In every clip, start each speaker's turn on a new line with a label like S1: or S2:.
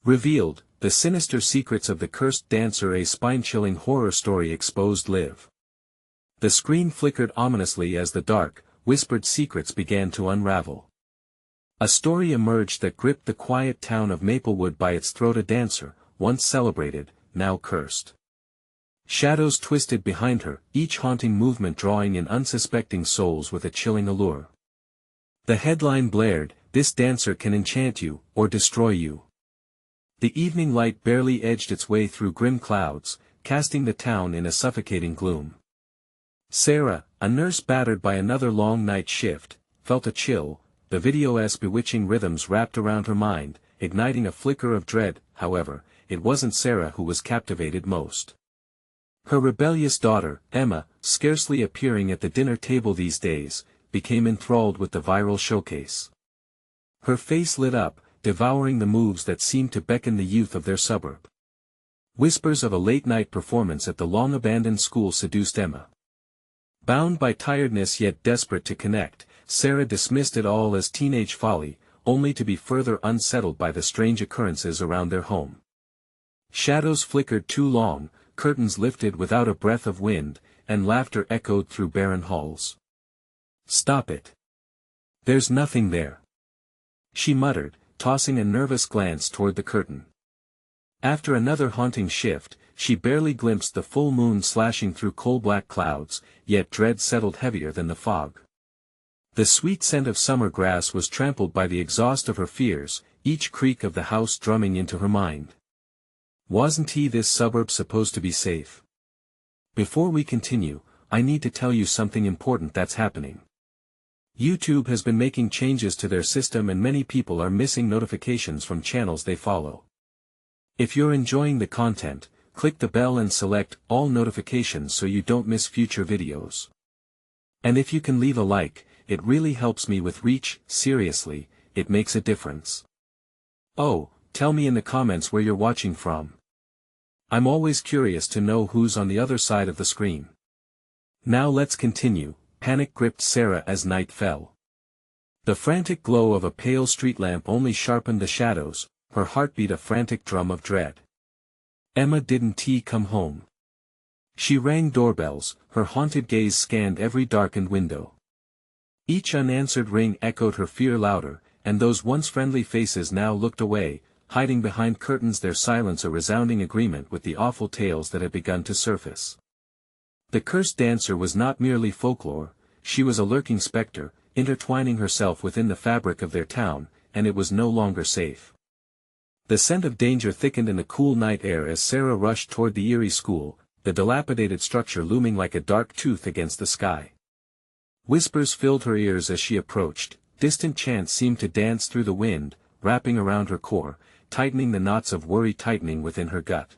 S1: Revealed, the sinister secrets of the cursed dancer, a spine-chilling horror story exposed live. The screen flickered ominously as the dark, whispered secrets began to unravel. A story emerged that gripped the quiet town of Maplewood by its throat, a dancer, once celebrated, now cursed. Shadows twisted behind her, each haunting movement drawing in unsuspecting souls with a chilling allure. The headline blared, "This dancer can enchant you, or destroy you." The evening light barely edged its way through grim clouds, casting the town in a suffocating gloom. Sarah, a nurse battered by another long night shift, felt a chill, the video's bewitching rhythms wrapped around her mind, igniting a flicker of dread. However, it wasn't Sarah who was captivated most. Her rebellious daughter, Emma, scarcely appearing at the dinner table these days, became enthralled with the viral showcase. Her face lit up, devouring the moves that seemed to beckon the youth of their suburb. Whispers of a late-night performance at the long-abandoned school seduced Emma. Bound by tiredness yet desperate to connect, Sarah dismissed it all as teenage folly, only to be further unsettled by the strange occurrences around their home. Shadows flickered too long, curtains lifted without a breath of wind, and laughter echoed through barren halls. "Stop it. There's nothing there," she muttered, tossing a nervous glance toward the curtain. After another haunting shift, she barely glimpsed the full moon slashing through coal-black clouds, yet dread settled heavier than the fog. The sweet scent of summer grass was trampled by the exhaust of her fears, each creak of the house drumming into her mind. Wasn't this suburb supposed to be safe? Before we continue, I need to tell you something important that's happening. YouTube has been making changes to their system and many people are missing notifications from channels they follow. If you're enjoying the content, click the bell and select all notifications so you don't miss future videos. And if you can leave a like, it really helps me with reach. Seriously, it makes a difference. Oh, tell me in the comments where you're watching from. I'm always curious to know who's on the other side of the screen. Now let's continue. Panic gripped Sarah as night fell. The frantic glow of a pale street lamp only sharpened the shadows, her heartbeat a frantic drum of dread. Emma didn't come home. She rang doorbells, her haunted gaze scanned every darkened window. Each unanswered ring echoed her fear louder, and those once friendly faces now looked away, hiding behind curtains, their silence a resounding agreement with the awful tales that had begun to surface. The cursed dancer was not merely folklore, she was a lurking specter, intertwining herself within the fabric of their town, and it was no longer safe. The scent of danger thickened in the cool night air as Sarah rushed toward the eerie school, the dilapidated structure looming like a dark tooth against the sky. Whispers filled her ears as she approached, distant chants seemed to dance through the wind, wrapping around her core, tightening the knots of worry tightening within her gut.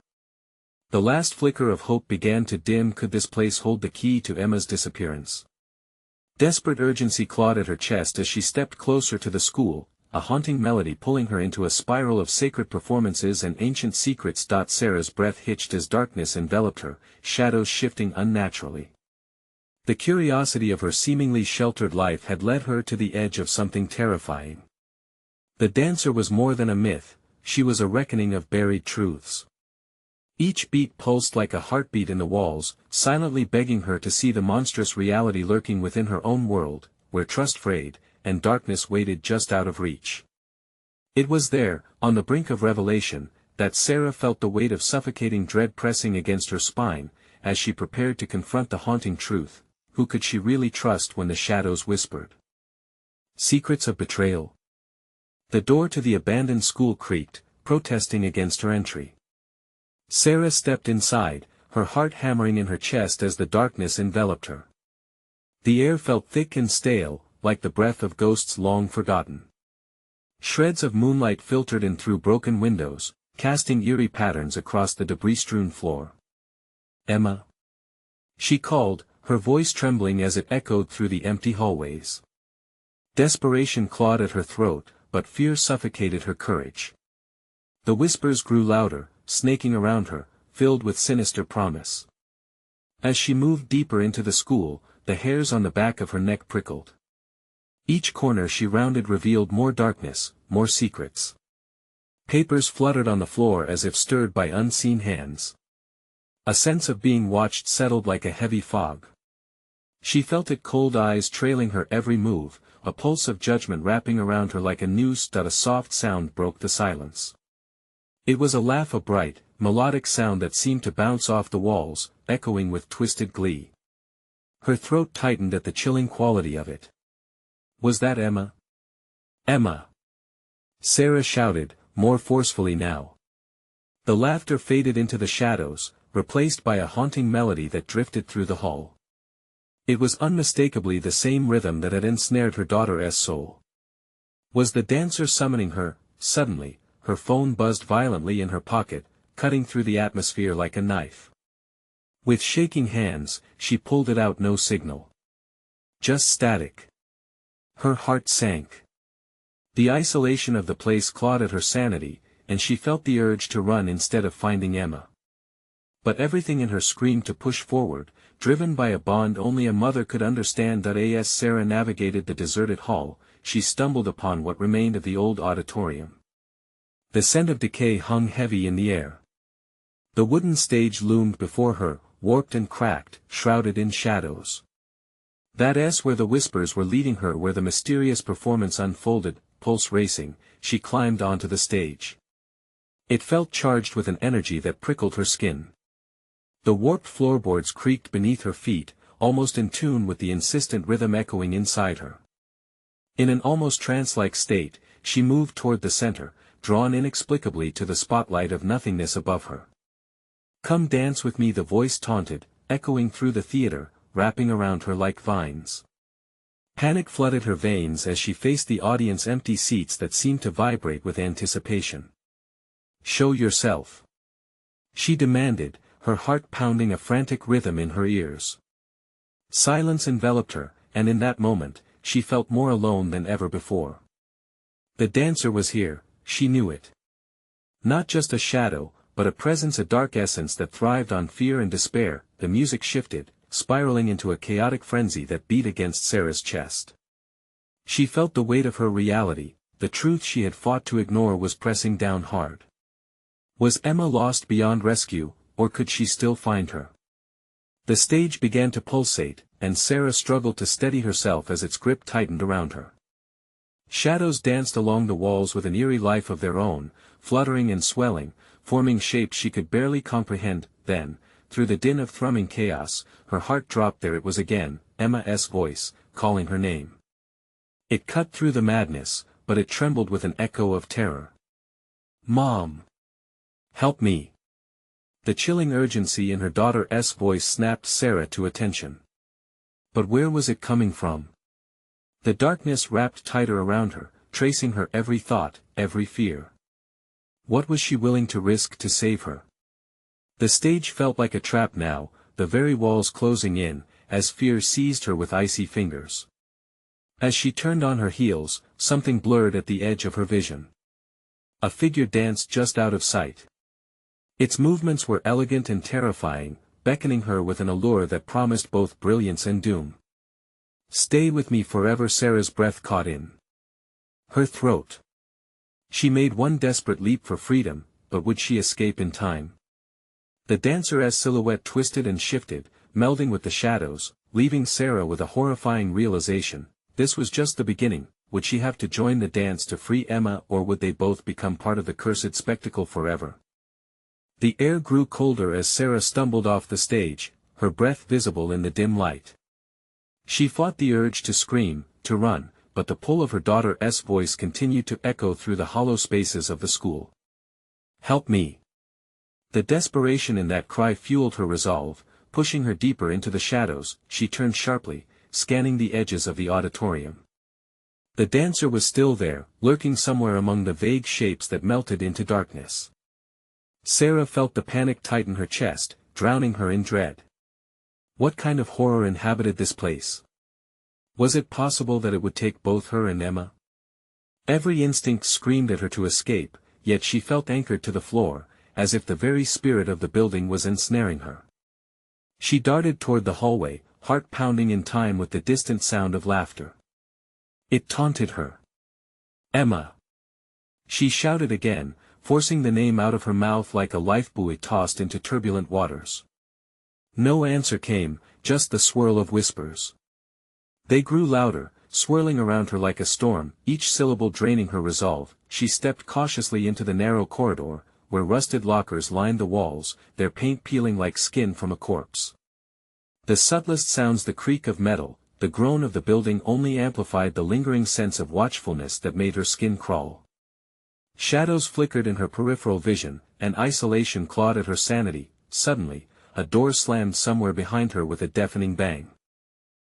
S1: The last flicker of hope began to dim. Could this place hold the key to Emma's disappearance? Desperate urgency clawed at her chest as she stepped closer to the school, a haunting melody pulling her into a spiral of sacred performances and ancient secrets. Sarah's breath hitched as darkness enveloped her, shadows shifting unnaturally. The curiosity of her seemingly sheltered life had led her to the edge of something terrifying. The dancer was more than a myth, she was a reckoning of buried truths. Each beat pulsed like a heartbeat in the walls, silently begging her to see the monstrous reality lurking within her own world, where trust frayed, and darkness waited just out of reach. It was there, on the brink of revelation, that Sarah felt the weight of suffocating dread pressing against her spine, as she prepared to confront the haunting truth. Who could she really trust when the shadows whispered? Secrets of betrayal. The door to the abandoned school creaked, protesting against her entry. Sarah stepped inside, her heart hammering in her chest as the darkness enveloped her. The air felt thick and stale, like the breath of ghosts long forgotten. Shreds of moonlight filtered in through broken windows, casting eerie patterns across the debris-strewn floor. "Emma?" she called, her voice trembling as it echoed through the empty hallways. Desperation clawed at her throat, but fear suffocated her courage. The whispers grew louder, snaking around her, filled with sinister promise. As she moved deeper into the school, the hairs on the back of her neck prickled. Each corner she rounded revealed more darkness, more secrets. Papers fluttered on the floor as if stirred by unseen hands. A sense of being watched settled like a heavy fog. She felt it, cold eyes trailing her every move, a pulse of judgment wrapping around her like a noose. A soft sound broke the silence. It was a laugh, a bright, melodic sound that seemed to bounce off the walls, echoing with twisted glee. Her throat tightened at the chilling quality of it. Was that Emma? Emma! Sarah shouted, more forcefully now. The laughter faded into the shadows, replaced by a haunting melody that drifted through the hall. It was unmistakably the same rhythm that had ensnared her daughter's soul. Was the dancer summoning her? Suddenly, her phone buzzed violently in her pocket, cutting through the atmosphere like a knife. With shaking hands, she pulled it out. No signal. Just static. Her heart sank. The isolation of the place clawed at her sanity, and she felt the urge to run instead of finding Emma. But everything in her screamed to push forward, driven by a bond only a mother could understand. As Sarah navigated the deserted hall, she stumbled upon what remained of the old auditorium. The scent of decay hung heavy in the air. The wooden stage loomed before her, warped and cracked, shrouded in shadows. That's where the whispers were leading her, where the mysterious performance unfolded. Pulse racing, she climbed onto the stage. It felt charged with an energy that prickled her skin. The warped floorboards creaked beneath her feet, almost in tune with the insistent rhythm echoing inside her. In an almost trance-like state, she moved toward the center, drawn inexplicably to the spotlight of nothingness above her. "Come dance with me," the voice taunted, echoing through the theater, wrapping around her like vines. Panic flooded her veins as she faced the audience's empty seats that seemed to vibrate with anticipation. "Show yourself," she demanded, her heart pounding a frantic rhythm in her ears. Silence enveloped her, and in that moment, she felt more alone than ever before. The dancer was here, she knew it. Not just a shadow, but a presence, a dark essence that thrived on fear and despair. The music shifted, spiraling into a chaotic frenzy that beat against Sarah's chest. She felt the weight of her reality, the truth she had fought to ignore was pressing down hard. Was Emma lost beyond rescue, or could she still find her? The stage began to pulsate, and Sarah struggled to steady herself as its grip tightened around her. Shadows danced along the walls with an eerie life of their own, fluttering and swelling, forming shapes she could barely comprehend. Then, through the din of thrumming chaos, her heart dropped. There it was again, Emma's voice, calling her name. It cut through the madness, but it trembled with an echo of terror. "Mom! Help me!" The chilling urgency in her daughter's voice snapped Sarah to attention. But where was it coming from? The darkness wrapped tighter around her, tracing her every thought, every fear. What was she willing to risk to save her? The stage felt like a trap now, the very walls closing in, as fear seized her with icy fingers. As she turned on her heels, something blurred at the edge of her vision. A figure danced just out of sight. Its movements were elegant and terrifying, beckoning her with an allure that promised both brilliance and doom. "Stay with me forever." Sarah's breath caught in her throat. She made one desperate leap for freedom, but would she escape in time? The dancer's silhouette twisted and shifted, melding with the shadows, leaving Sarah with a horrifying realization. This was just the beginning. Would she have to join the dance to free Emma, or would they both become part of the cursed spectacle forever? The air grew colder as Sarah stumbled off the stage, her breath visible in the dim light. She fought the urge to scream, to run, but the pull of her daughter's voice continued to echo through the hollow spaces of the school. "Help me!" The desperation in that cry fueled her resolve, pushing her deeper into the shadows. She turned sharply, scanning the edges of the auditorium. The dancer was still there, lurking somewhere among the vague shapes that melted into darkness. Sarah felt the panic tighten her chest, drowning her in dread. What kind of horror inhabited this place? Was it possible that it would take both her and Emma? Every instinct screamed at her to escape, yet she felt anchored to the floor, as if the very spirit of the building was ensnaring her. She darted toward the hallway, heart pounding in time with the distant sound of laughter. It taunted her. "Emma!" She shouted again, forcing the name out of her mouth like a lifebuoy tossed into turbulent waters. No answer came, just the swirl of whispers. They grew louder, swirling around her like a storm, each syllable draining her resolve. She stepped cautiously into the narrow corridor, where rusted lockers lined the walls, their paint peeling like skin from a corpse. The subtlest sounds, the creak of metal, the groan of the building, only amplified the lingering sense of watchfulness that made her skin crawl. Shadows flickered in her peripheral vision, and isolation clawed at her sanity. Suddenly, a door slammed somewhere behind her with a deafening bang.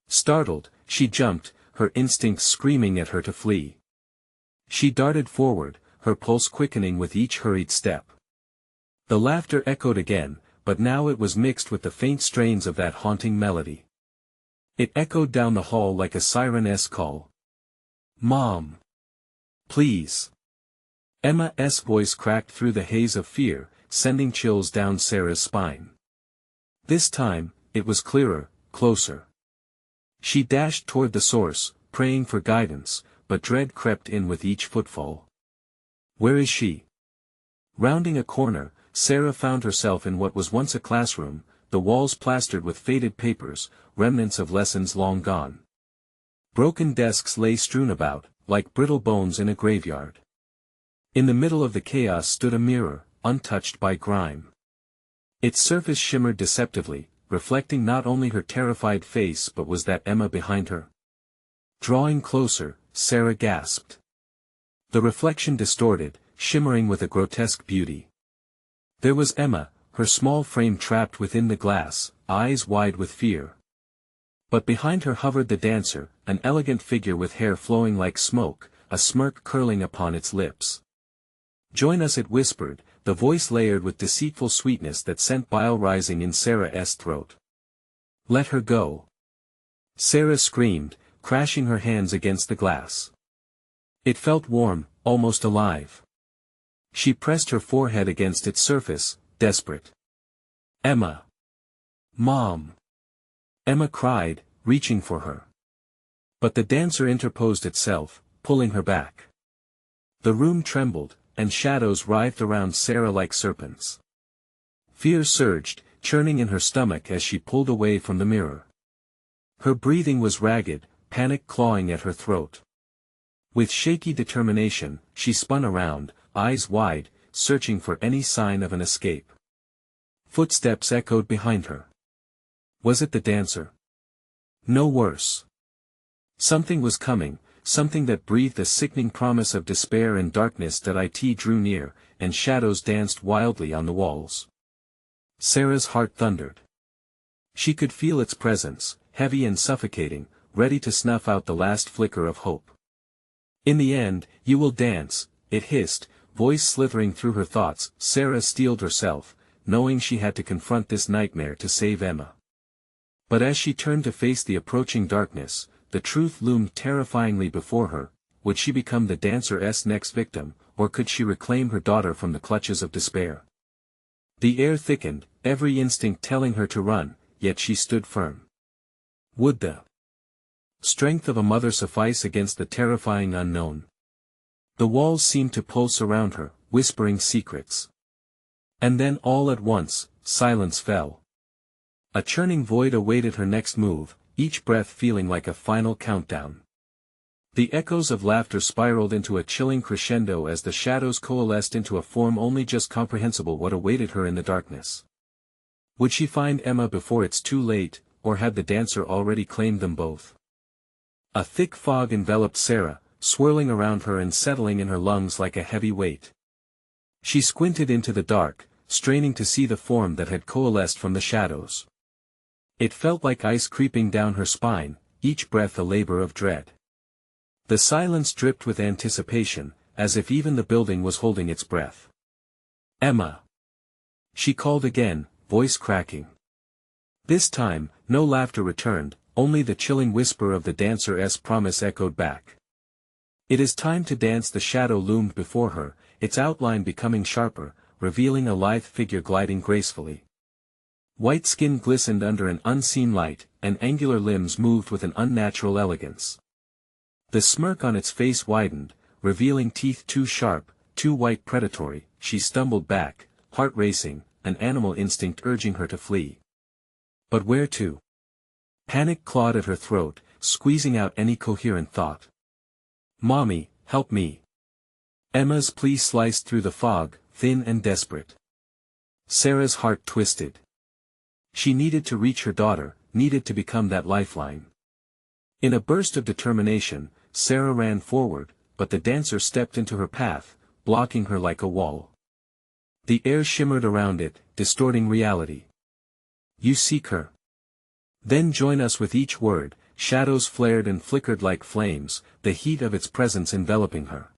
S1: Startled, she jumped, her instincts screaming at her to flee. She darted forward, her pulse quickening with each hurried step. The laughter echoed again, but now it was mixed with the faint strains of that haunting melody. It echoed down the hall like a siren-esque call. "Mom! Please!" Emma's voice cracked through the haze of fear, sending chills down Sarah's spine. This time, it was clearer, closer. She dashed toward the source, praying for guidance, but dread crept in with each footfall. Where is she? Rounding a corner, Sarah found herself in what was once a classroom, the walls plastered with faded papers, remnants of lessons long gone. Broken desks lay strewn about, like brittle bones in a graveyard. In the middle of the chaos stood a mirror, untouched by grime. Its surface shimmered deceptively, reflecting not only her terrified face but was that Emma behind her. Drawing closer, Sarah gasped. The reflection distorted, shimmering with a grotesque beauty. There was Emma, her small frame trapped within the glass, eyes wide with fear. But behind her hovered the dancer, an elegant figure with hair flowing like smoke, a smirk curling upon its lips. "Join us," it whispered, the voice layered with deceitful sweetness that sent bile rising in Sarah's throat. "Let her go!" Sarah screamed, crashing her hands against the glass. It felt warm, almost alive. She pressed her forehead against its surface, desperate. "Emma! Mom!" Emma cried, reaching for her. But the dancer interposed itself, pulling her back. The room trembled, and shadows writhed around Sarah like serpents. Fear surged, churning in her stomach as she pulled away from the mirror. Her breathing was ragged, panic clawing at her throat. With shaky determination, she spun around, eyes wide, searching for any sign of an escape. Footsteps echoed behind her. Was it the dancer? No worse. Something was coming, something that breathed a sickening promise of despair and darkness. That it drew near, and shadows danced wildly on the walls. Sarah's heart thundered. She could feel its presence, heavy and suffocating, ready to snuff out the last flicker of hope. "In the end, you will dance," it hissed, voice slithering through her thoughts. Sarah steeled herself, knowing she had to confront this nightmare to save Emma. But as she turned to face the approaching darkness, the truth loomed terrifyingly before her. Would she become the dancer's next victim, or could she reclaim her daughter from the clutches of despair? The air thickened, every instinct telling her to run, yet she stood firm. Would the strength of a mother suffice against the terrifying unknown? The walls seemed to pulse around her, whispering secrets. And then all at once, silence fell. A churning void awaited her next move, each breath feeling like a final countdown. The echoes of laughter spiraled into a chilling crescendo as the shadows coalesced into a form only just comprehensible. What awaited her in the darkness? Would she find Emma before it's too late, or had the dancer already claimed them both? A thick fog enveloped Sarah, swirling around her and settling in her lungs like a heavy weight. She squinted into the dark, straining to see the form that had coalesced from the shadows. It felt like ice creeping down her spine, each breath a labor of dread. The silence dripped with anticipation, as if even the building was holding its breath. "Emma!" She called again, voice cracking. This time, no laughter returned, only the chilling whisper of the dancer's promise echoed back. "It is time to dance." The shadow loomed before her, its outline becoming sharper, revealing a lithe figure gliding gracefully. White skin glistened under an unseen light, and angular limbs moved with an unnatural elegance. The smirk on its face widened, revealing teeth too sharp, too white predatory, she stumbled back, heart racing, an animal instinct urging her to flee. But where to? Panic clawed at her throat, squeezing out any coherent thought. "Mommy, help me." Emma's plea sliced through the fog, thin and desperate. Sarah's heart twisted. She needed to reach her daughter, needed to become that lifeline. In a burst of determination, Sarah ran forward, but the dancer stepped into her path, blocking her like a wall. The air shimmered around it, distorting reality. "You seek her. Then join us." With each word, shadows flared and flickered like flames, the heat of its presence enveloping her.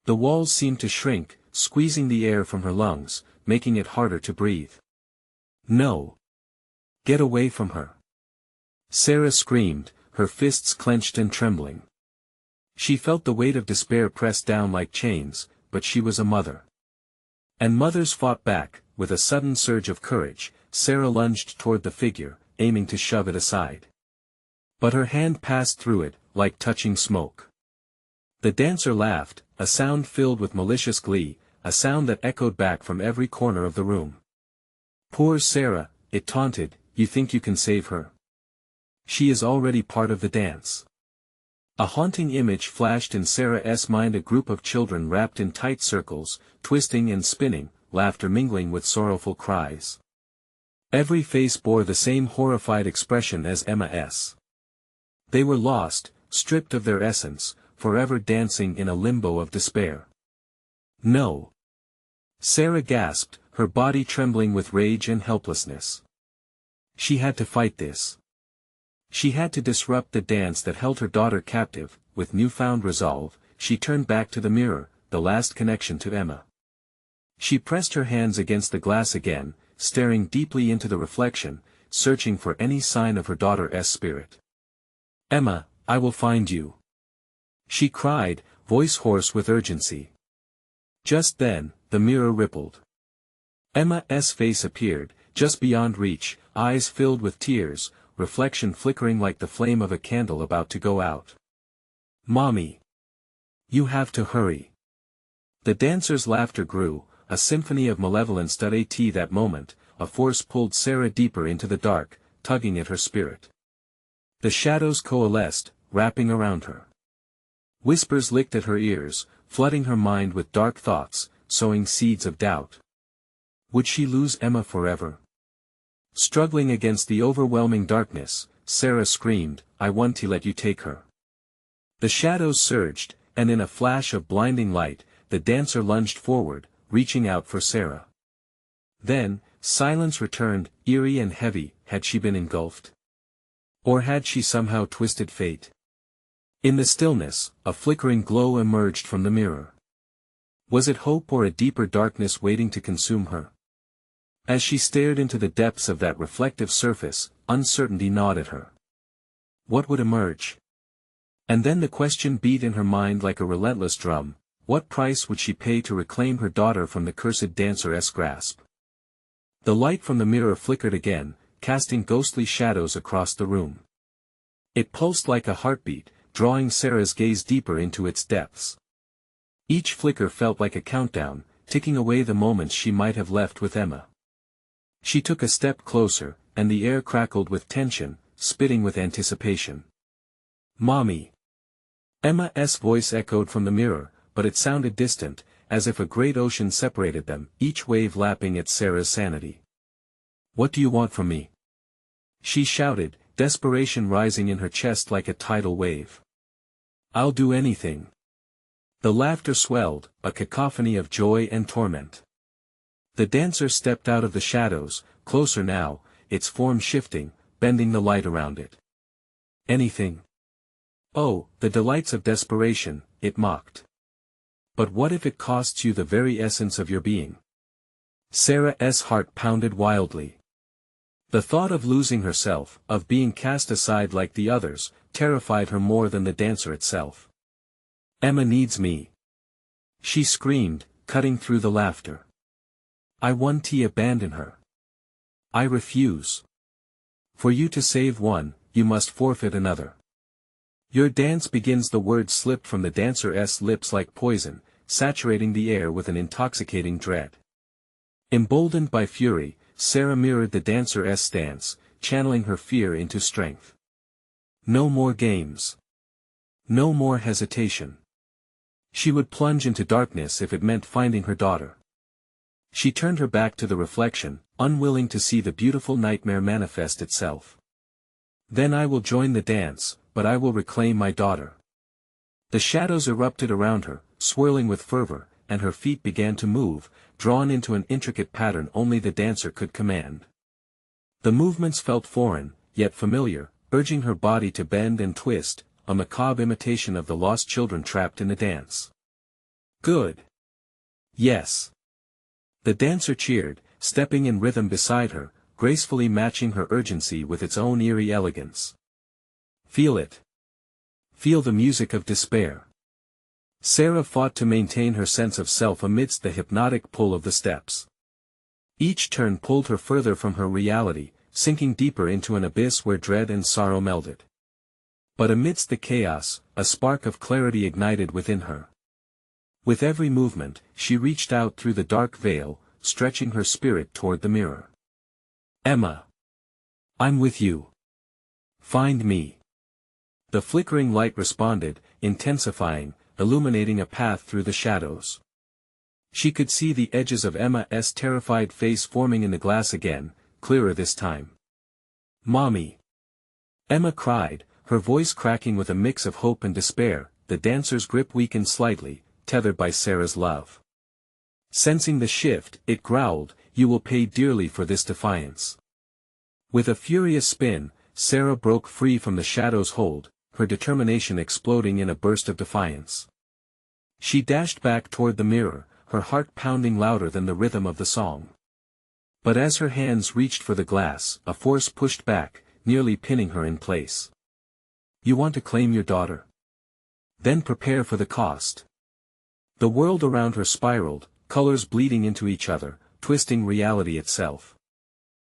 S1: The walls seemed to shrink, squeezing the air from her lungs, making it harder to breathe. "No. Get away from her." Sarah screamed, her fists clenched and trembling. She felt the weight of despair press down like chains, but she was a mother. And mothers fought back. With a sudden surge of courage, Sarah lunged toward the figure, aiming to shove it aside. But her hand passed through it, like touching smoke. The dancer laughed, a sound filled with malicious glee, a sound that echoed back from every corner of the room. "Poor Sarah," it taunted, "you think you can save her? She is already part of the dance." A haunting image flashed in Sarah's mind, a group of children wrapped in tight circles, twisting and spinning, laughter mingling with sorrowful cries. Every face bore the same horrified expression as Emma's. They were lost, stripped of their essence, forever dancing in a limbo of despair. "No!" Sarah gasped, her body trembling with rage and helplessness. She had to fight this. She had to disrupt the dance that held her daughter captive. With newfound resolve, she turned back to the mirror, the last connection to Emma. She pressed her hands against the glass again, staring deeply into the reflection, searching for any sign of her daughter's spirit. "Emma, I will find you," she cried, voice hoarse with urgency. Just then, the mirror rippled. Emma's face appeared, just beyond reach, eyes filled with tears, reflection flickering like the flame of a candle about to go out. "Mommy! You have to hurry." The dancer's laughter grew, a symphony of malevolence. At that moment, a force pulled Sarah deeper into the dark, tugging at her spirit. The shadows coalesced, wrapping around her. Whispers licked at her ears, flooding her mind with dark thoughts, sowing seeds of doubt. Would she lose Emma forever? Struggling against the overwhelming darkness, Sarah screamed, "I want to let you take her." The shadows surged, and in a flash of blinding light, the dancer lunged forward, reaching out for Sarah. Then, silence returned, eerie and heavy. Had she been engulfed? Or had she somehow twisted fate? In the stillness, a flickering glow emerged from the mirror. Was it hope or a deeper darkness waiting to consume her? As she stared into the depths of that reflective surface, uncertainty gnawed at her. What would emerge? And then the question beat in her mind like a relentless drum: what price would she pay to reclaim her daughter from the cursed dancer's grasp? The light from the mirror flickered again, casting ghostly shadows across the room. It pulsed like a heartbeat, drawing Sarah's gaze deeper into its depths. Each flicker felt like a countdown, ticking away the moments she might have left with Emma. She took a step closer, and the air crackled with tension, spitting with anticipation. "Mommy!" Emma's voice echoed from the mirror, but it sounded distant, as if a great ocean separated them, each wave lapping at Sarah's sanity. "What do you want from me?" she shouted, desperation rising in her chest like a tidal wave. "I'll do anything." The laughter swelled, a cacophony of joy and torment. The dancer stepped out of the shadows, closer now, its form shifting, bending the light around it. "Anything?" "Oh, the delights of desperation," it mocked. "But what if it costs you the very essence of your being?" Sarah's heart pounded wildly. The thought of losing herself, of being cast aside like the others, terrified her more than the dancer itself. "Emma needs me," she screamed, cutting through the laughter. "I want to abandon her. I refuse. For you to save one, you must forfeit another. Your dance begins." The words slipped from the dancer's lips like poison, saturating the air with an intoxicating dread. Emboldened by fury, Sarah mirrored the dancer's stance, channeling her fear into strength. No more games. No more hesitation. She would plunge into darkness if it meant finding her daughter. She turned her back to the reflection, unwilling to see the beautiful nightmare manifest itself. Then I will join the dance, but I will reclaim my daughter. The shadows erupted around her, swirling with fervor, and her feet began to move, drawn into an intricate pattern only the dancer could command. The movements felt foreign, yet familiar, urging her body to bend and twist, a macabre imitation of the lost children trapped in the dance. Good. Yes. The dancer cheered, stepping in rhythm beside her, gracefully matching her urgency with its own eerie elegance. Feel it. Feel the music of despair. Sarah fought to maintain her sense of self amidst the hypnotic pull of the steps. Each turn pulled her further from her reality, sinking deeper into an abyss where dread and sorrow melded. But amidst the chaos, a spark of clarity ignited within her. With every movement, she reached out through the dark veil, stretching her spirit toward the mirror. Emma. I'm with you. Find me. The flickering light responded, intensifying, illuminating a path through the shadows. She could see the edges of Emma's terrified face forming in the glass again, clearer this time. Mommy. Emma cried, her voice cracking with a mix of hope and despair. The dancer's grip weakened slightly, tethered by Sarah's love. Sensing the shift, it growled, "You will pay dearly for this defiance." With a furious spin, Sarah broke free from the shadow's hold, her determination exploding in a burst of defiance. She dashed back toward the mirror, her heart pounding louder than the rhythm of the song. But as her hands reached for the glass, a force pushed back, nearly pinning her in place. You want to claim your daughter? Then prepare for the cost. The world around her spiraled, colors bleeding into each other, twisting reality itself.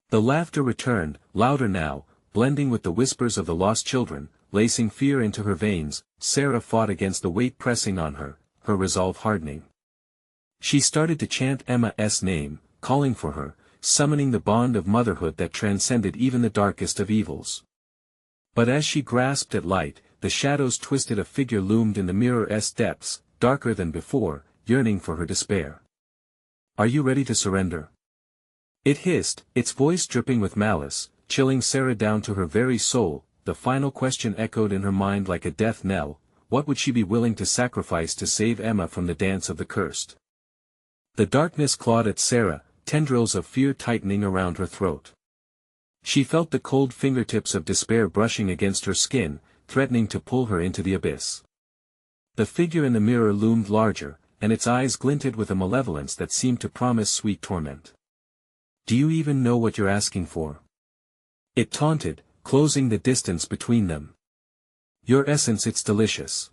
S1: The laughter returned, louder now, blending with the whispers of the lost children, lacing fear into her veins. Sarah fought against the weight pressing on her, her resolve hardening. She started to chant Emma's name, calling for her, summoning the bond of motherhood that transcended even the darkest of evils. But as she grasped at light, the shadows twisted. A figure loomed in the mirror's depths, darker than before, yearning for her despair. Are you ready to surrender? It hissed, its voice dripping with malice, chilling Sarah down to her very soul. The final question echoed in her mind like a death knell: what would she be willing to sacrifice to save Emma from the dance of the cursed? The darkness clawed at Sarah, tendrils of fear tightening around her throat. She felt the cold fingertips of despair brushing against her skin, threatening to pull her into the abyss. The figure in the mirror loomed larger, and its eyes glinted with a malevolence that seemed to promise sweet torment. Do you even know what you're asking for? It taunted, closing the distance between them. Your essence, it's delicious.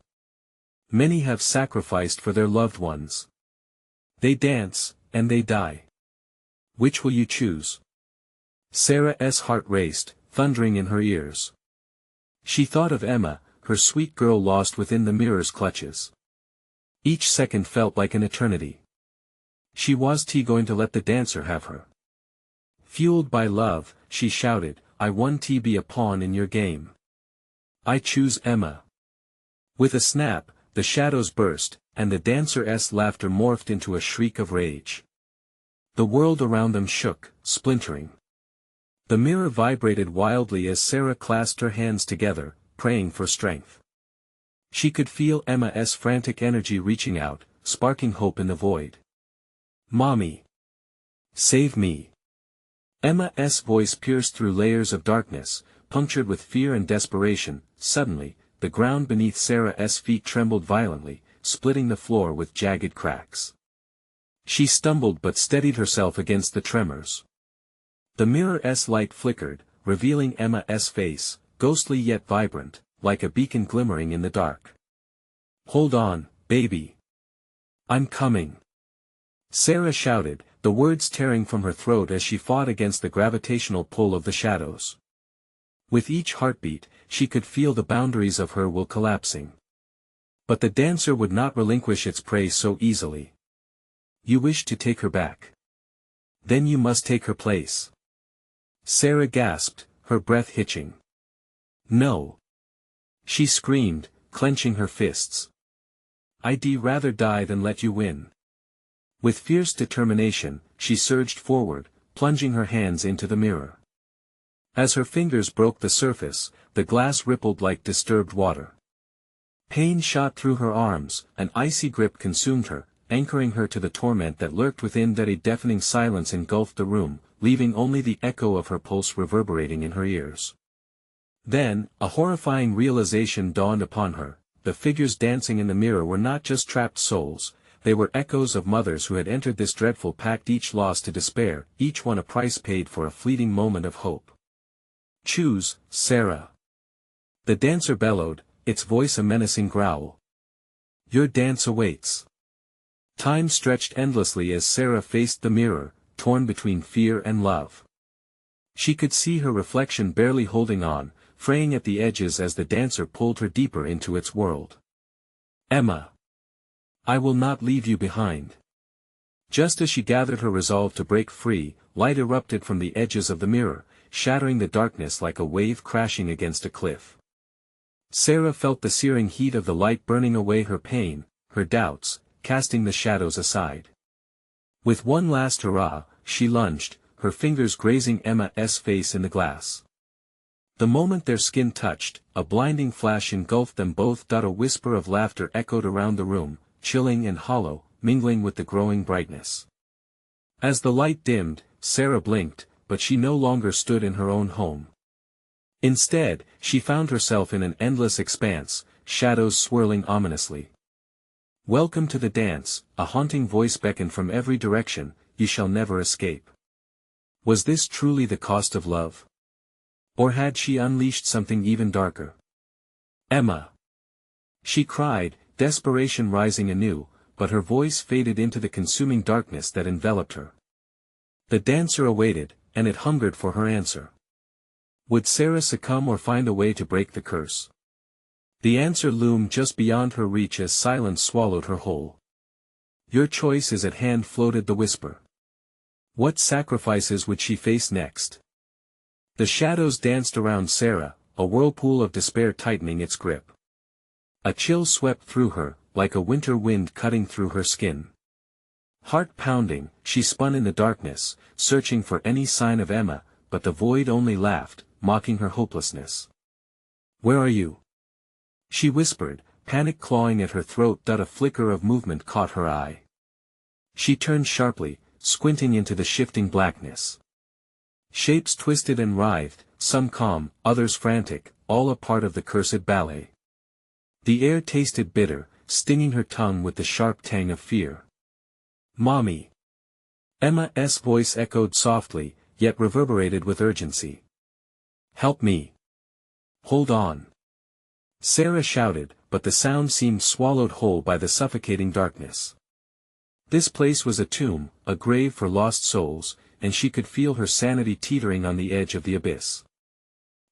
S1: Many have sacrificed for their loved ones. They dance, and they die. Which will you choose? Sarah's heart raced, thundering in her ears. She thought of Emma, her sweet girl lost within the mirror's clutches. Each second felt like an eternity. Was he going to let the dancer have her? Fueled by love, she shouted, I want to be a pawn in your game. I choose Emma. With a snap, the shadows burst, and the dancer's laughter morphed into a shriek of rage. The world around them shook, splintering. The mirror vibrated wildly as Sarah clasped her hands together, praying for strength. She could feel Emma's frantic energy reaching out, sparking hope in the void. Mommy! Save me! Emma's voice pierced through layers of darkness, punctured with fear and desperation. Suddenly, the ground beneath Sarah's feet trembled violently, splitting the floor with jagged cracks. She stumbled but steadied herself against the tremors. The mirror's light flickered, revealing Emma's face, ghostly yet vibrant, like a beacon glimmering in the dark. Hold on, baby. I'm coming. Sarah shouted, the words tearing from her throat as she fought against the gravitational pull of the shadows. With each heartbeat, she could feel the boundaries of her will collapsing. But the dancer would not relinquish its prey so easily. You wish to take her back. Then you must take her place. Sarah gasped, her breath hitching. No. She screamed, clenching her fists. I'd rather die than let you win. With fierce determination, she surged forward, plunging her hands into the mirror. As her fingers broke the surface, the glass rippled like disturbed water. Pain shot through her arms, an icy grip consumed her, anchoring her to the torment that lurked within. That a deafening silence engulfed the room, leaving only the echo of her pulse reverberating in her ears. Then, a horrifying realization dawned upon her. The figures dancing in the mirror were not just trapped souls, they were echoes of mothers who had entered this dreadful pact, each lost to despair, each one a price paid for a fleeting moment of hope. Choose, Sarah. The dancer bellowed, its voice a menacing growl. Your dance awaits. Time stretched endlessly as Sarah faced the mirror, torn between fear and love. She could see her reflection barely holding on, fraying at the edges as the dancer pulled her deeper into its world. Emma. I will not leave you behind. Just as she gathered her resolve to break free, light erupted from the edges of the mirror, shattering the darkness like a wave crashing against a cliff. Sarah felt the searing heat of the light burning away her pain, her doubts, casting the shadows aside. With one last hurrah, she lunged, her fingers grazing Emma's face in the glass. The moment their skin touched, a blinding flash engulfed them both. A whisper of laughter echoed around the room, chilling and hollow, mingling with the growing brightness. As the light dimmed, Sarah blinked, but she no longer stood in her own home. Instead, she found herself in an endless expanse, shadows swirling ominously. Welcome to the dance, a haunting voice beckoned from every direction, you shall never escape. Was this truly the cost of love? Or had she unleashed something even darker? Emma! She cried, desperation rising anew, but her voice faded into the consuming darkness that enveloped her. The dancer awaited, and it hungered for her answer. Would Sarah succumb or find a way to break the curse? The answer loomed just beyond her reach as silence swallowed her whole. Your choice is at hand, floated the whisper. What sacrifices would she face next? The shadows danced around Sarah, a whirlpool of despair tightening its grip. A chill swept through her, like a winter wind cutting through her skin. Heart pounding, she spun in the darkness, searching for any sign of Emma, but the void only laughed, mocking her hopelessness. Where are you? She whispered, panic clawing at her throat. A flicker of movement caught her eye. She turned sharply, squinting into the shifting blackness. Shapes twisted and writhed, some calm, others frantic, all a part of the cursed ballet. The air tasted bitter, stinging her tongue with the sharp tang of fear. Mommy! Emma's voice echoed softly, yet reverberated with urgency. Help me! Hold on! Sarah shouted, but the sound seemed swallowed whole by the suffocating darkness. This place was a tomb, a grave for lost souls, and she could feel her sanity teetering on the edge of the abyss.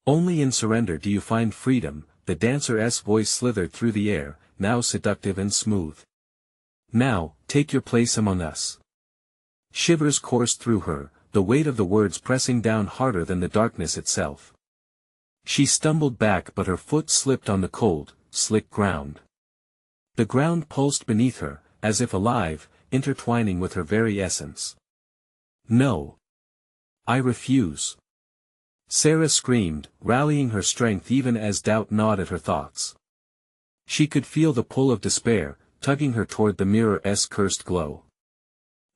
S1: Only in surrender do you find freedom, the dancer's voice slithered through the air, now seductive and smooth. Now, take your place among us. Shivers coursed through her, the weight of the words pressing down harder than the darkness itself. She stumbled back, but her foot slipped on the cold, slick ground. The ground pulsed beneath her, as if alive, intertwining with her very essence. No. I refuse. Sarah screamed, rallying her strength even as doubt gnawed at her thoughts. She could feel the pull of despair, tugging her toward the mirror's cursed glow.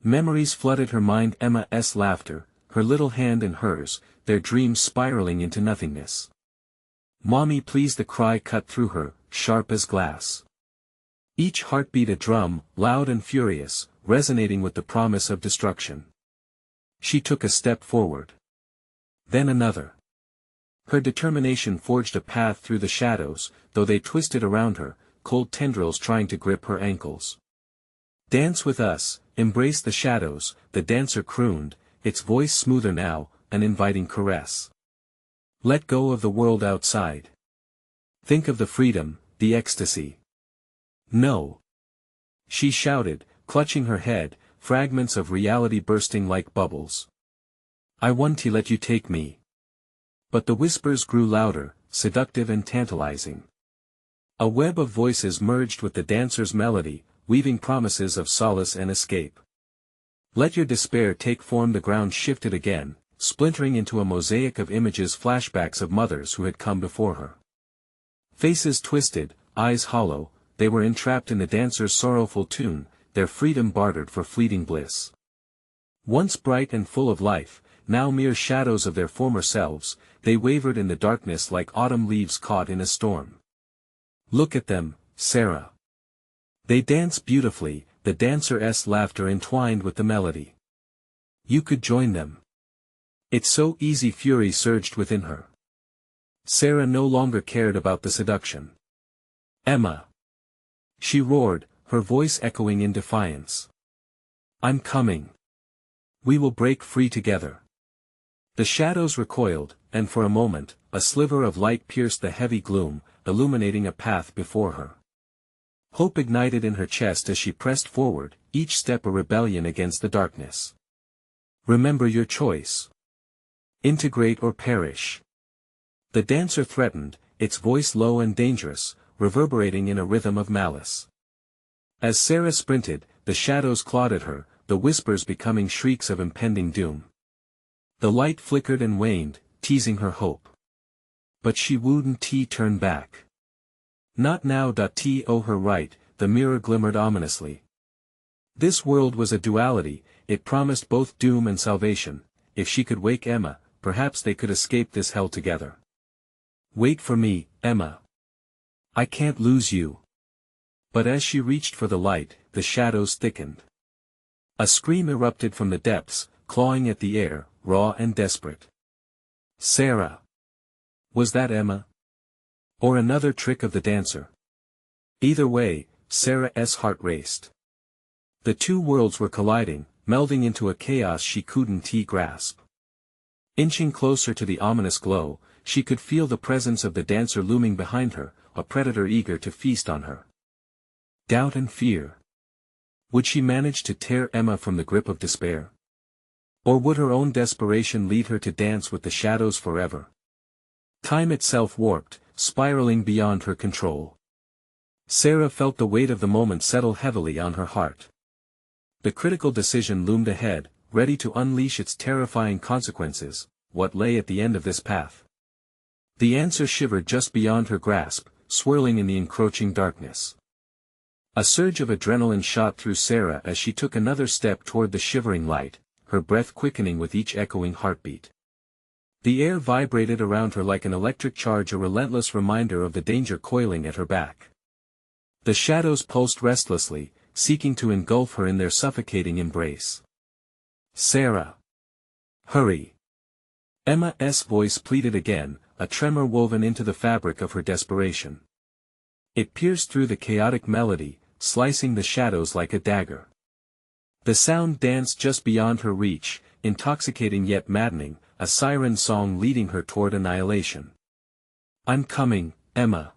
S1: Memories flooded her mind, Emma's laughter, her little hand in hers, their dreams spiraling into nothingness. Mommy please, the cry cut through her, sharp as glass. Each heartbeat a drum, loud and furious, resonating with the promise of destruction. She took a step forward. Then another. Her determination forged a path through the shadows, though they twisted around her, cold tendrils trying to grip her ankles. Dance with us, embrace the shadows, the dancer crooned, its voice smoother now, an inviting caress. Let go of the world outside. Think of the freedom, the ecstasy. No. She shouted, clutching her head, fragments of reality bursting like bubbles. I want to let you take me. But the whispers grew louder, seductive and tantalizing. A web of voices merged with the dancer's melody, weaving promises of solace and escape. Let your despair take form. The ground shifted again, splintering into a mosaic of images, flashbacks of mothers who had come before her. Faces twisted, eyes hollow, they were entrapped in the dancer's sorrowful tune, their freedom bartered for fleeting bliss. Once bright and full of life, now mere shadows of their former selves, they wavered in the darkness like autumn leaves caught in a storm. Look at them, Sarah. They dance beautifully, the dancer's laughter entwined with the melody. You could join them. It's so easy. Fury surged within her. Sarah no longer cared about the seduction. Emma! She roared, her voice echoing in defiance. I'm coming. We will break free together. The shadows recoiled, and for a moment, a sliver of light pierced the heavy gloom, illuminating a path before her. Hope ignited in her chest as she pressed forward, each step a rebellion against the darkness. Remember your choice. Integrate or perish. The dancer threatened, its voice low and dangerous, reverberating in a rhythm of malice. As Sarah sprinted, the shadows clawed at her, the whispers becoming shrieks of impending doom. The light flickered and waned, teasing her hope. But she wouldn't turn back. Not now. To her right, the mirror glimmered ominously. This world was a duality, it promised both doom and salvation. If she could wake Emma, perhaps they could escape this hell together. Wait for me, Emma. I can't lose you. But as she reached for the light, the shadows thickened. A scream erupted from the depths, clawing at the air, raw and desperate. Sarah! Was that Emma? Or another trick of the dancer? Either way, Sarah's heart raced. The two worlds were colliding, melding into a chaos she couldn't grasp. Inching closer to the ominous glow, she could feel the presence of the dancer looming behind her, a predator eager to feast on her. Doubt and fear. Would she manage to tear Emma from the grip of despair? Or would her own desperation lead her to dance with the shadows forever? Time itself warped, spiraling beyond her control. Sarah felt the weight of the moment settle heavily on her heart. The critical decision loomed ahead, ready to unleash its terrifying consequences. What lay at the end of this path? The answer shivered just beyond her grasp, swirling in the encroaching darkness. A surge of adrenaline shot through Sarah as she took another step toward the shivering light, her breath quickening with each echoing heartbeat. The air vibrated around her like an electric charge, a relentless reminder of the danger coiling at her back. The shadows pulsed restlessly, seeking to engulf her in their suffocating embrace. Sarah! Hurry! Emma's voice pleaded again, a tremor woven into the fabric of her desperation. It pierced through the chaotic melody, slicing the shadows like a dagger. The sound danced just beyond her reach, intoxicating yet maddening, a siren song leading her toward annihilation. I'm coming, Emma!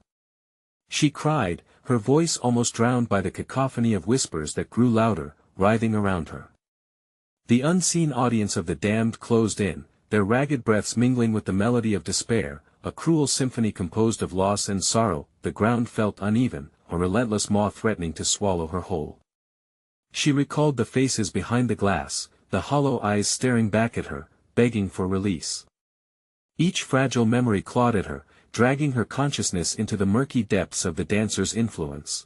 S1: She cried, her voice almost drowned by the cacophony of whispers that grew louder, writhing around her. The unseen audience of the damned closed in, their ragged breaths mingling with the melody of despair, a cruel symphony composed of loss and sorrow. The ground felt uneven, a relentless maw threatening to swallow her whole. She recalled the faces behind the glass, the hollow eyes staring back at her, begging for release. Each fragile memory clawed at her, dragging her consciousness into the murky depths of the dancer's influence.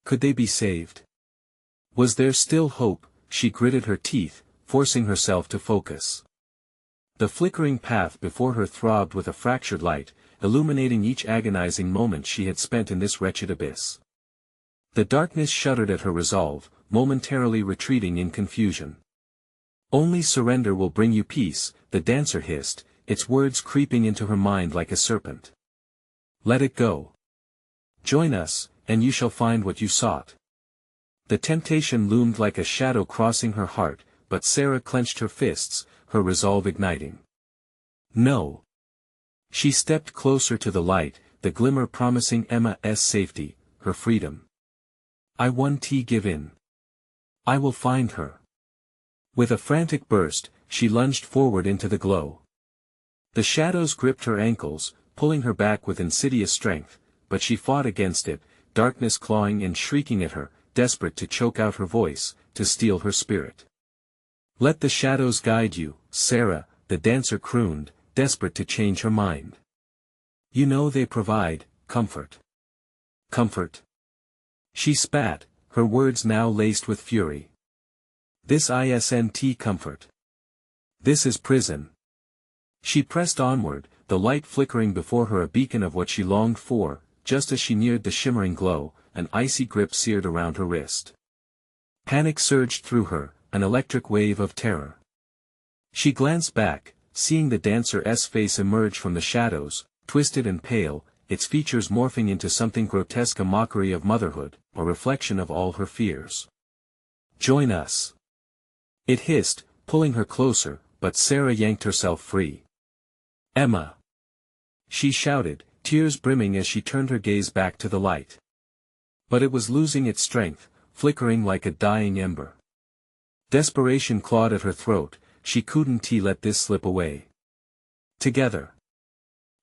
S1: Could they be saved? Was there still hope? She gritted her teeth, forcing herself to focus. The flickering path before her throbbed with a fractured light, illuminating each agonizing moment she had spent in this wretched abyss. The darkness shuddered at her resolve, momentarily retreating in confusion. Only surrender will bring you peace, the dancer hissed, its words creeping into her mind like a serpent. Let it go. Join us, and you shall find what you sought. The temptation loomed like a shadow crossing her heart, but Sarah clenched her fists, her resolve igniting. No. She stepped closer to the light, the glimmer promising Emma's safety, her freedom. I won't give in. I will find her. With a frantic burst, she lunged forward into the glow. The shadows gripped her ankles, pulling her back with insidious strength, but she fought against it, darkness clawing and shrieking at her, desperate to choke out her voice, to steal her spirit. Let the shadows guide you, Sarah, the dancer crooned, desperate to change her mind. You know they provide comfort. Comfort. She spat, her words now laced with fury. This isn't comfort. This is prison. She pressed onward, the light flickering before her a beacon of what she longed for. Just as she neared the shimmering glow, an icy grip seared around her wrist. Panic surged through her, an electric wave of terror. She glanced back, seeing the dancer's face emerge from the shadows, twisted and pale, its features morphing into something grotesque, a mockery of motherhood, a reflection of all her fears. Join us. It hissed, pulling her closer, but Sarah yanked herself free. Emma! She shouted, tears brimming as she turned her gaze back to the light. But it was losing its strength, flickering like a dying ember. Desperation clawed at her throat, she couldn't let this slip away. Together.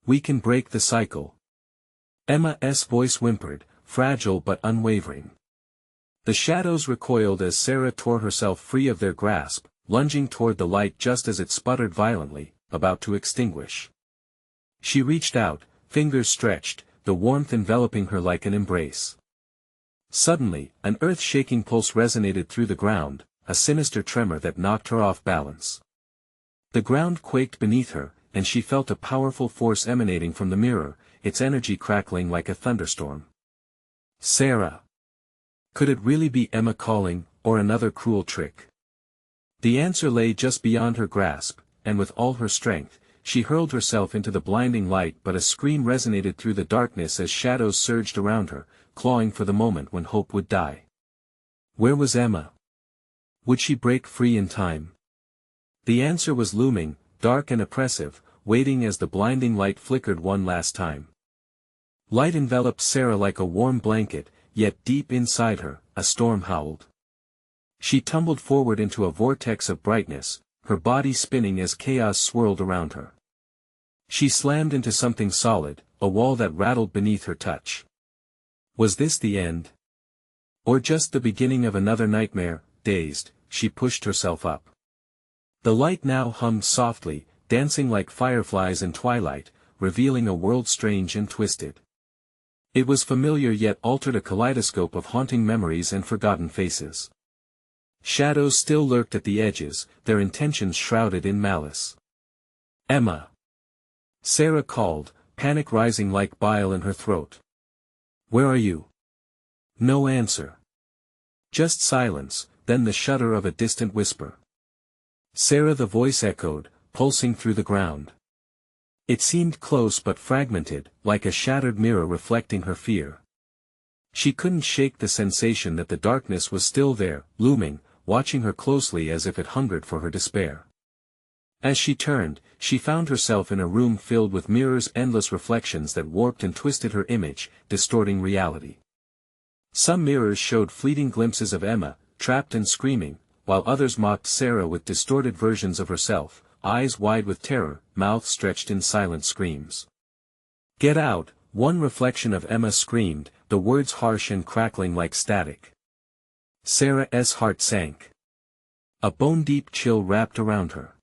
S1: We can break the cycle. Emma's voice whimpered, fragile but unwavering. The shadows recoiled as Sarah tore herself free of their grasp, lunging toward the light just as it sputtered violently, about to extinguish. She reached out, fingers stretched, the warmth enveloping her like an embrace. Suddenly, an earth-shaking pulse resonated through the ground, a sinister tremor that knocked her off balance. The ground quaked beneath her, and she felt a powerful force emanating from the mirror, its energy crackling like a thunderstorm. Sarah! Could it really be Emma calling, or another cruel trick? The answer lay just beyond her grasp, and with all her strength, she hurled herself into the blinding light, but a scream resonated through the darkness as shadows surged around her, clawing for the moment when hope would die. Where was Emma? Would she break free in time? The answer was looming, dark and oppressive, waiting as the blinding light flickered one last time. Light enveloped Sarah like a warm blanket, yet deep inside her, a storm howled. She tumbled forward into a vortex of brightness, her body spinning as chaos swirled around her. She slammed into something solid, a wall that rattled beneath her touch. Was this the end? Or just the beginning of another nightmare? Dazed, she pushed herself up. The light now hummed softly, dancing like fireflies in twilight, revealing a world strange and twisted. It was familiar yet altered, a kaleidoscope of haunting memories and forgotten faces. Shadows still lurked at the edges, their intentions shrouded in malice. Emma! Sarah called, panic rising like bile in her throat. Where are you? No answer. Just silence, then the shudder of a distant whisper. Sarah, the voice echoed, pulsing through the ground. It seemed close but fragmented, like a shattered mirror reflecting her fear. She couldn't shake the sensation that the darkness was still there, looming, watching her closely as if it hungered for her despair. As she turned, she found herself in a room filled with mirrors, endless reflections that warped and twisted her image, distorting reality. Some mirrors showed fleeting glimpses of Emma, trapped and screaming, while others mocked Sarah with distorted versions of herself, eyes wide with terror, mouth stretched in silent screams. Get out, one reflection of Emma screamed, the words harsh and crackling like static. Sarah's heart sank. A bone-deep chill wrapped around her.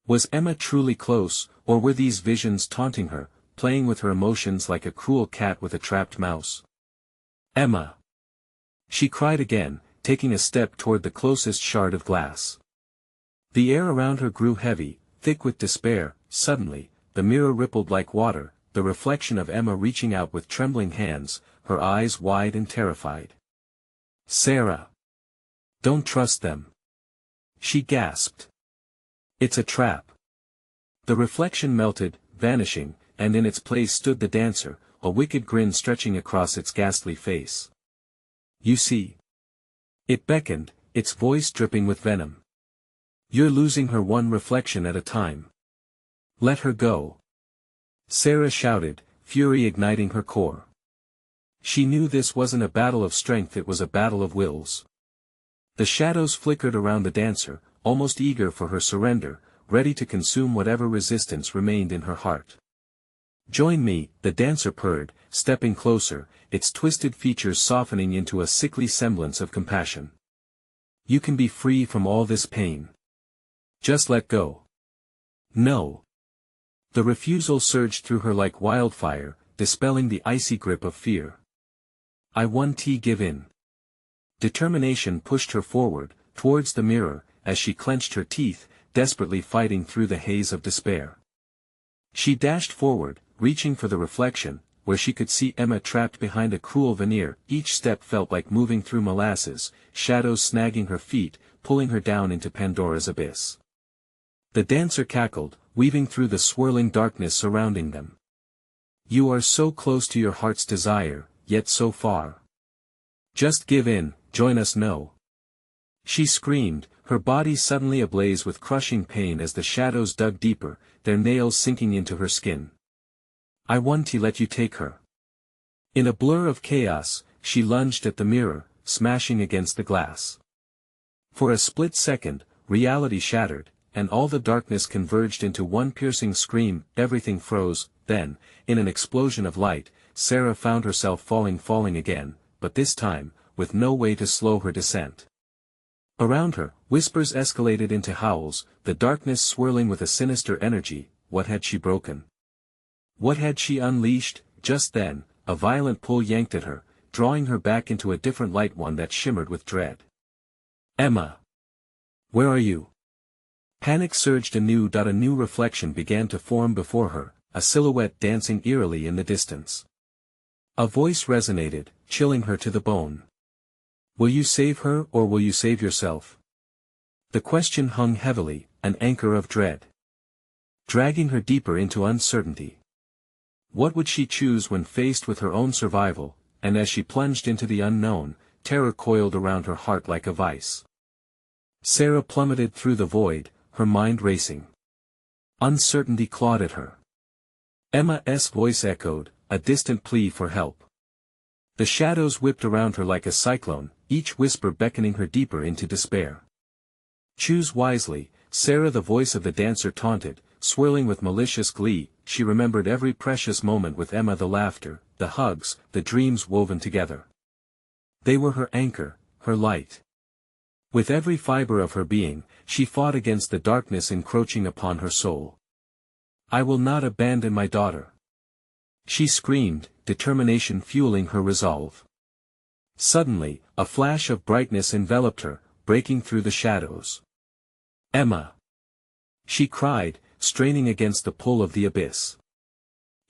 S1: Was Emma truly close, or were these visions taunting her, playing with her emotions like a cruel cat with a trapped mouse? Emma! She cried again, taking a step toward the closest shard of glass. The air around her grew heavy, thick with despair. Suddenly, the mirror rippled like water, the reflection of Emma reaching out with trembling hands, her eyes wide and terrified. Sarah! Don't trust them! She gasped. It's a trap. The reflection melted, vanishing, and in its place stood the dancer, a wicked grin stretching across its ghastly face. You see? It beckoned, its voice dripping with venom. You're losing her one reflection at a time. Let her go. Sarah shouted, fury igniting her core. She knew this wasn't a battle of strength, it was a battle of wills. The shadows flickered around the dancer, almost eager for her surrender, ready to consume whatever resistance remained in her heart. "Join me," the dancer purred, stepping closer, its twisted features softening into a sickly semblance of compassion. "You can be free from all this pain. Just let go." "No." The refusal surged through her like wildfire, dispelling the icy grip of fear. "I won't give in." Determination pushed her forward, towards the mirror, as she clenched her teeth, desperately fighting through the haze of despair. She dashed forward, reaching for the reflection, where she could see Emma trapped behind a cruel veneer. Each step felt like moving through molasses, shadows snagging her feet, pulling her down into Pandora's abyss. The dancer cackled, weaving through the swirling darkness surrounding them. "You are so close to your heart's desire, yet so far. Just give in, join us no." She screamed, her body suddenly ablaze with crushing pain as the shadows dug deeper, their nails sinking into her skin. "I want to let you take her." In a blur of chaos, she lunged at the mirror, smashing against the glass. For a split second, reality shattered, and all the darkness converged into one piercing scream. Everything froze. Then, in an explosion of light, Sarah found herself falling again, but this time, with no way to slow her descent. Around her, whispers escalated into howls, the darkness swirling with a sinister energy. What had she broken? What had she unleashed? Just then, a violent pull yanked at her, drawing her back into a different light, one that shimmered with dread. "Emma! Where are you?" Panic surged anew. A new reflection began to form before her, a silhouette dancing eerily in the distance. A voice resonated, chilling her to the bone. "Will you save her, or will you save yourself?" The question hung heavily, an anchor of dread, dragging her deeper into uncertainty. What would she choose when faced with her own survival? And as she plunged into the unknown, terror coiled around her heart like a vice. Sarah plummeted through the void, her mind racing. Uncertainty clawed at her. Emma's voice echoed, a distant plea for help. The shadows whipped around her like a cyclone, each whisper beckoning her deeper into despair. "Choose wisely," Sarah, the voice of the dancer, taunted, swirling with malicious glee. She remembered every precious moment with Emma, the laughter, the hugs, the dreams woven together. They were her anchor, her light. With every fiber of her being, she fought against the darkness encroaching upon her soul. "I will not abandon my daughter," she screamed, determination fueling her resolve. Suddenly, a flash of brightness enveloped her, breaking through the shadows. "Emma!" she cried, straining against the pull of the abyss.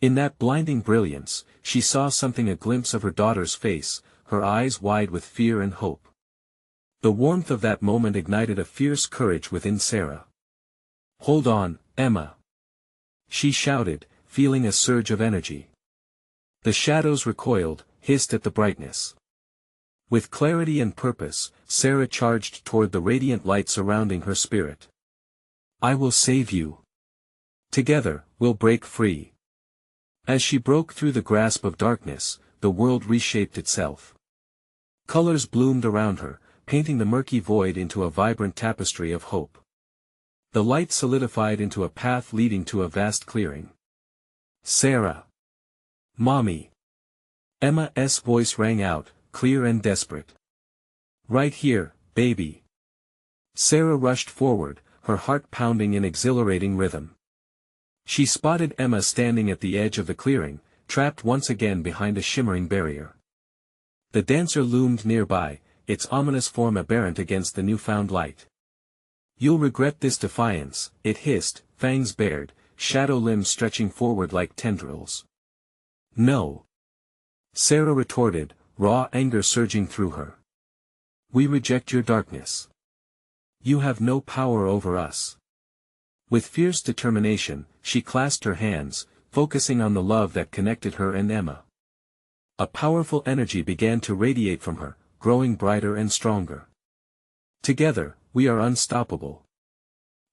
S1: In that blinding brilliance, she saw something, a glimpse of her daughter's face, her eyes wide with fear and hope. The warmth of that moment ignited a fierce courage within Sarah. "Hold on, Emma!" she shouted, feeling a surge of energy. The shadows recoiled, hissed at the brightness. With clarity and purpose, Sarah charged toward the radiant light surrounding her spirit. "I will save you. Together, we'll break free." As she broke through the grasp of darkness, the world reshaped itself. Colors bloomed around her, painting the murky void into a vibrant tapestry of hope. The light solidified into a path leading to a vast clearing. "Sarah! Mommy!" Emma's voice rang out, clear and desperate. "Right here, baby." Sarah rushed forward, her heart pounding in exhilarating rhythm. She spotted Emma standing at the edge of the clearing, trapped once again behind a shimmering barrier. The dancer loomed nearby, its ominous form aberrant against the newfound light. "You'll regret this defiance," it hissed, fangs bared, shadow limbs stretching forward like tendrils. "No," Sarah retorted, raw anger surging through her. "We reject your darkness. You have no power over us." With fierce determination, she clasped her hands, focusing on the love that connected her and Emma. A powerful energy began to radiate from her, growing brighter and stronger. "Together, we are unstoppable,"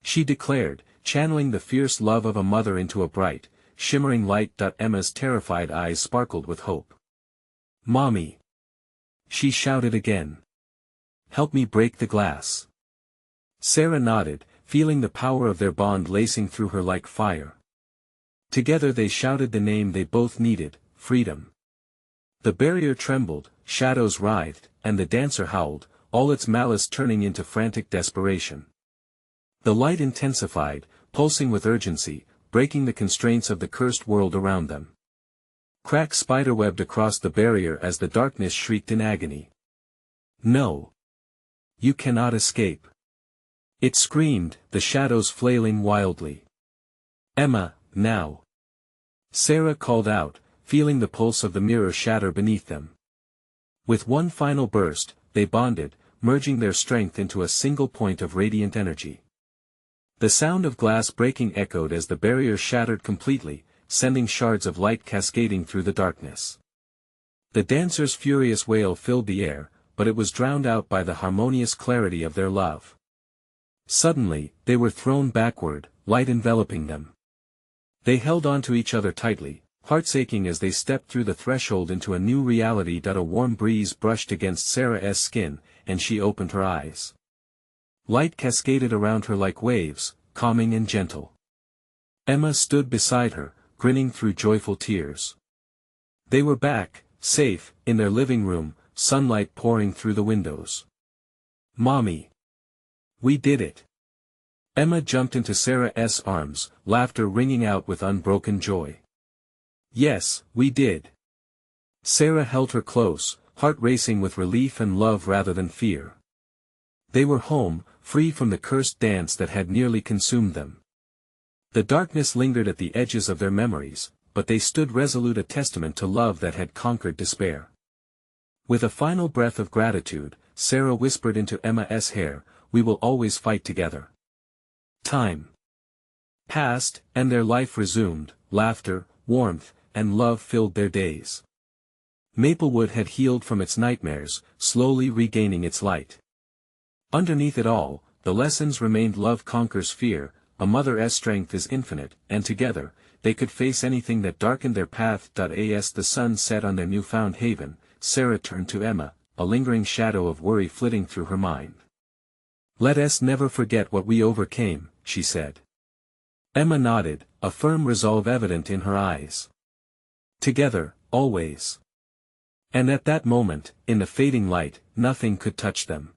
S1: she declared, channeling the fierce love of a mother into a bright, shimmering light. Emma's terrified eyes sparkled with hope. Mommy! She shouted again. Help me break the glass. Sarah nodded, feeling the power of their bond lacing through her like fire. Together they shouted the name they both needed, freedom. The barrier trembled, shadows writhed, and the dancer howled, all its malice turning into frantic desperation. The light intensified, pulsing with urgency, breaking the constraints of the cursed world around them. Cracks spiderwebbed across the barrier as the darkness shrieked in agony. No! You cannot escape! It screamed, the shadows flailing wildly. Emma, now! Sarah called out, feeling the pulse of the mirror shatter beneath them. With one final burst, they bonded, merging their strength into a single point of radiant energy. The sound of glass breaking echoed as the barrier shattered completely, sending shards of light cascading through the darkness. The dancer's furious wail filled the air, but it was drowned out by the harmonious clarity of their love. Suddenly, they were thrown backward, light enveloping them. They held onto each other tightly, hearts aching as they stepped through the threshold into a new reality. A warm breeze brushed against Sarah's skin, and she opened her eyes. Light cascaded around her like waves, calming and gentle. Emma stood beside her, grinning through joyful tears. They were back, safe, in their living room, sunlight pouring through the windows. Mommy! We did it! Emma jumped into Sarah's arms, laughter ringing out with unbroken joy. Yes, we did. Sarah held her close, heart racing with relief and love rather than fear. They were home, free from the cursed dance that had nearly consumed them. The darkness lingered at the edges of their memories, but they stood resolute, a testament to love that had conquered despair. With a final breath of gratitude, Sarah whispered into Emma's hair, "We will always fight together." Time passed, and their life resumed, laughter, warmth, and love filled their days. Maplewood had healed from its nightmares, slowly regaining its light. Underneath it all, the lessons remained: love conquers fear, a mother's strength is infinite, and together, they could face anything that darkened their path. As the sun set on their newfound haven, Sarah turned to Emma, a lingering shadow of worry flitting through her mind. "Let us never forget what we overcame," she said. Emma nodded, a firm resolve evident in her eyes. Together, always. And at that moment, in the fading light, nothing could touch them.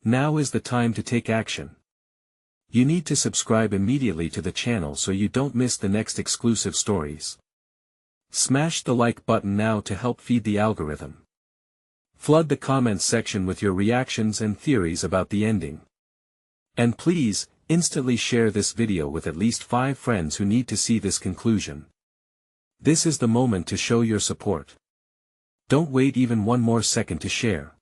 S1: Now is the time to take action. You need to subscribe immediately to the channel so you don't miss the next exclusive stories. Smash the like button now to help feed the algorithm. Flood the comments section with your reactions and theories about the ending. And please, instantly share this video with at least 5 friends who need to see this conclusion. This is the moment to show your support. Don't wait even one more second to share.